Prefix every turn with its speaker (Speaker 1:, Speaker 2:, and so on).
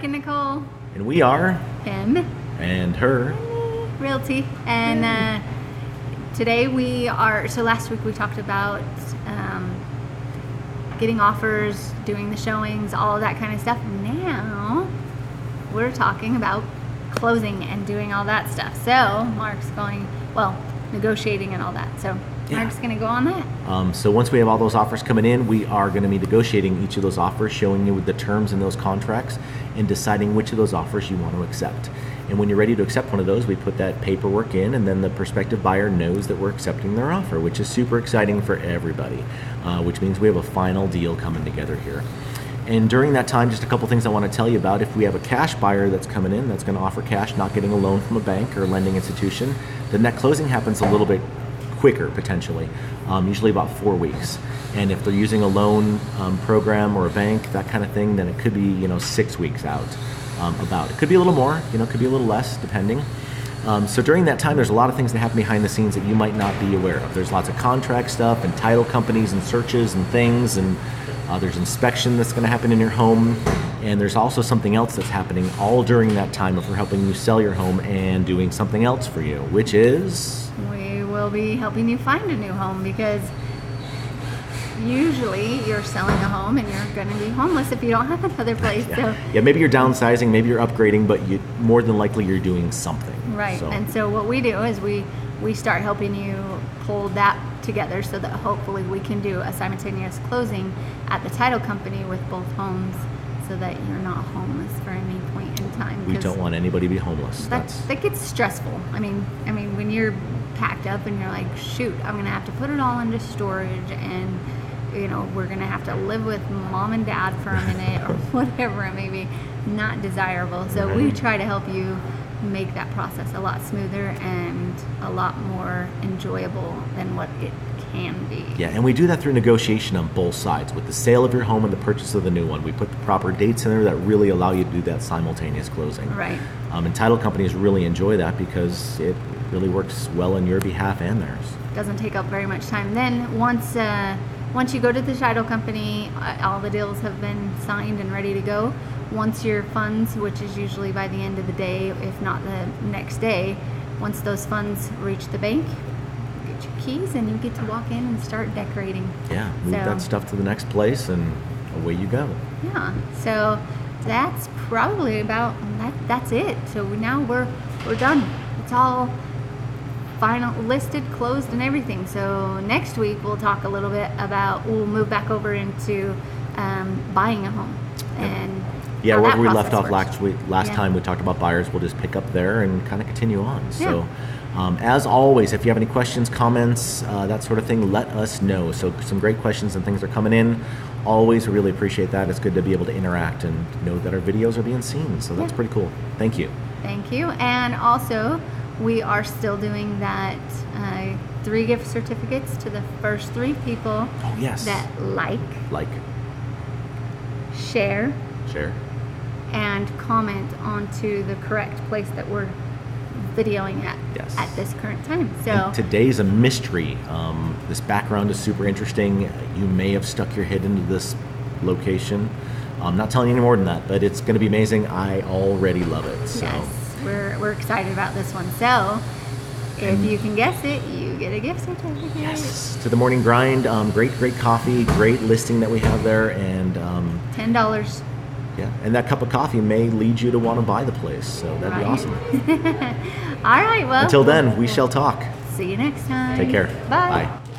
Speaker 1: Mark and Nicole.
Speaker 2: And we are
Speaker 1: Him
Speaker 2: and Her
Speaker 1: Realty. And today we are, so last week we talked about getting offers, doing the showings, all of that kind of stuff. Now we're talking about closing and doing all that stuff. So Mark's going, negotiating and all that. So Mark's going to go on that.
Speaker 2: So once we have all those offers coming in, we are going to be negotiating each of those offers, showing you the terms in those contracts, and deciding which of those offers you want to accept. And when you're ready to accept one of those, we put that paperwork in, and then the prospective buyer knows that we're accepting their offer, which is super exciting for everybody, which means we have a final deal coming together here. And during that time, just a couple things I want to tell you about. If we have a cash buyer that's coming in that's going to offer cash, not getting a loan from a bank or lending institution, then that closing happens a little bit quicker, potentially, usually about 4 weeks. And if they're using a loan program or a bank, that kind of thing, then it could be 6 weeks out. It could be a little more, it could be a little less, depending. So during that time, there's a lot of things that happen behind the scenes that you might not be aware of. There's lots of contract stuff and title companies and searches and things, and there's inspection that's going to happen in your home. And there's also something else that's happening all during that time if we're helping you sell your home and doing something else for you, which is?
Speaker 1: We will be helping you find a new home, because usually you're selling a home and you're going to be homeless if you don't have another place.
Speaker 2: Yeah, maybe you're downsizing, maybe you're upgrading, but more than likely you're doing something.
Speaker 1: Right. And so what we do is we start helping you pull that together so that hopefully we can do a simultaneous closing at the title company with both homes, so that you're not homeless for any point in time.
Speaker 2: We don't want anybody to be homeless.
Speaker 1: That gets stressful. I mean, when you're packed up and you're like, shoot, I'm going to have to put it all into storage, and we're going to have to live with mom and dad for a minute or whatever it may be, not desirable. So we try to help you make that process a lot smoother and a lot more enjoyable than what it can be.
Speaker 2: Yeah, and we do that through negotiation on both sides. With the sale of your home and the purchase of the new one, we put the proper dates in there that really allow you to do that simultaneous closing.
Speaker 1: Right.
Speaker 2: And title companies really enjoy that because it really works well on your behalf and theirs.
Speaker 1: Doesn't take up very much time. Then once you go to the title company, all the deals have been signed and ready to go. Once your funds, which is usually by the end of the day, if not the next day, once those funds reach the bank, you get your keys and you get to walk in and start decorating.
Speaker 2: Yeah, move that stuff to the next place and away you go.
Speaker 1: Yeah, so that's probably that's it. So now we're done. It's all final, listed, closed, and everything. So next week we'll talk a little bit about, we'll move back over into buying a home. And
Speaker 2: where we left off last time we talked about buyers, we'll just pick up there and kind of continue on. So as always, if you have any questions, comments, that sort of thing, let us know. So some great questions and things are coming in. Always really appreciate that. It's good to be able to interact and know that our videos are being seen. So that's pretty cool. Thank you.
Speaker 1: Thank you. And also, we are still doing that 3 gift certificates to the first 3 people that like, share, and comment onto the correct place that we're videoing at this current time. So
Speaker 2: and today's a mystery. This background is super interesting. You may have stuck your head into this location. I'm not telling you any more than that, but it's going to be amazing. I already love it. So.
Speaker 1: Yes. We're excited about this one. So if you can guess it, you get a gift certificate.
Speaker 2: Yes. To the Morning Grind. Great coffee. Great listing that we have there. And
Speaker 1: $10.
Speaker 2: Yeah. And that cup of coffee may lead you to want to buy the place. So that'd be awesome.
Speaker 1: All right. Well,
Speaker 2: until then, we shall talk.
Speaker 1: See you next time.
Speaker 2: Take care.
Speaker 1: Bye.
Speaker 2: Bye.